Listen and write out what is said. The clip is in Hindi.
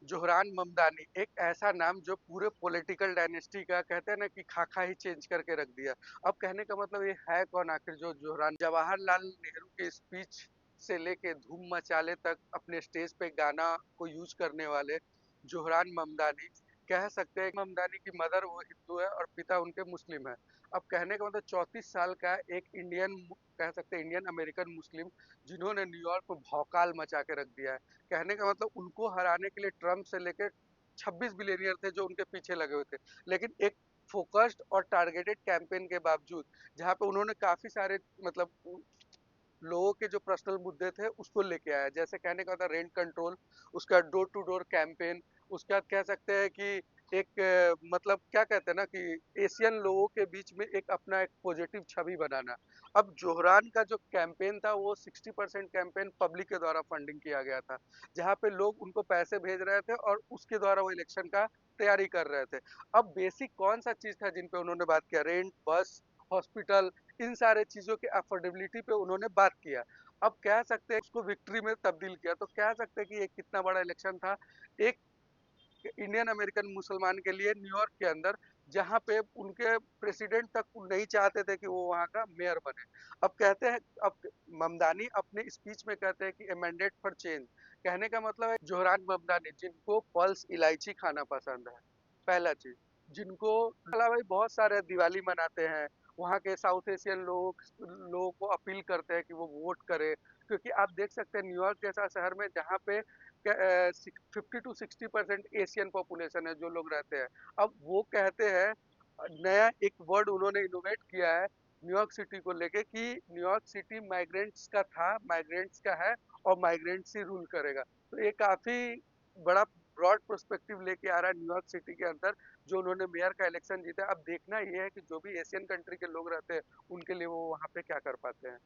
जोहरान ममदानी एक ऐसा नाम जो पूरे पॉलिटिकल डायनेस्टी का कहते हैं ना कि खाका ही चेंज करके रख दिया। अब कहने का मतलब ये है कौन आखिर जो जोहरान जवाहरलाल नेहरू के स्पीच से लेके धूम मचाले तक अपने स्टेज पे गाना को यूज करने वाले जोहरान ममदानी। कह सकते हैं ममदानी की मदर वो हिंदू है और पिता उनके मुस्लिम है। अब कहने का मतलब 34 साल का एक कह सकते हैं इंडियन अमेरिकन मुस्लिम जिन्होंने न्यूयॉर्क को भौकाल मचा के रख दिया है। कहने का मतलब उनको हराने के लिए ट्रम्प से लेकर 26 बिलियनियर थे जो उनके पीछे लगे हुए थे। लेकिन एक फोकस्ड और टारगेटेड कैंपेन के बावजूद जहाँ पे उन्होंने काफी सारे मतलब लोगों के जो पर्सनल मुद्दे थे उसको लेके आया, जैसे कहने का था रेंट कंट्रोल, उसका डोर टू डोर कैंपेन, उसके बाद कह सकते हैं कि एक मतलब क्या कहते हैं ना कि एशियन लोगों के बीच में एक अपना एक पॉजिटिव छवि बनाना। अब जोहरान का जो कैंपेन था वो 60% कैंपेन पब्लिक के द्वारा फंडिंग किया गया था, जहाँ पे लोग उनको पैसे भेज रहे थे और उसके द्वारा वो इलेक्शन का तैयारी कर रहे थे। अब बेसिक कौन सा चीज था जिन पे उन्होंने बात किया, रेंट, बस, हॉस्पिटल, इन सारे चीजों के अफोर्डेबिलिटी पे उन्होंने बात किया। अब कह सकते हैं उसको विक्ट्री में तब्दील किया, तो कह सकते हैं कि ये कितना बड़ा इलेक्शन था एक इंडियन अमेरिकन मुसलमान के लिए न्यूयॉर्क के अंदर, जहां पे उनके प्रेसिडेंट तक नहीं चाहते थे कि वो वहां का मेयर बने। अब कहते हैं, अब ममदानी अपने स्पीच में कहते हैं कि ए मैंडेट फॉर चेंज। कहने का मतलब है जोहरान ममदानी जिनको पल्स इलायची खाना पसंद है, पहला चीज, जिनको अलावा भी बहुत सारे दिवाली मनाते हैं, वहाँ के साउथ एशियन लोगों को अपील करते हैं कि वो वोट करें, क्योंकि आप देख सकते हैं न्यूयॉर्क जैसा शहर में जहाँ पे 50 to 60% एशियन पॉपुलेशन है जो लोग रहते हैं। अब वो कहते हैं, नया एक वर्ड उन्होंने इनोवेट किया है न्यूयॉर्क सिटी को लेके कि न्यूयॉर्क सिटी माइग्रेंट्स का था, माइग्रेंट्स का है और माइग्रेंट्स ही रूल करेगा। तो ये काफी बड़ा ब्रॉड पर्सपेक्टिव लेके आ रहा है न्यूयॉर्क सिटी के अंदर, जो उन्होंने मेयर का इलेक्शन जीता। अब देखना ये है कि जो भी एशियन कंट्री के लोग रहते हैं उनके लिए वो वहां पे क्या कर पाते हैं।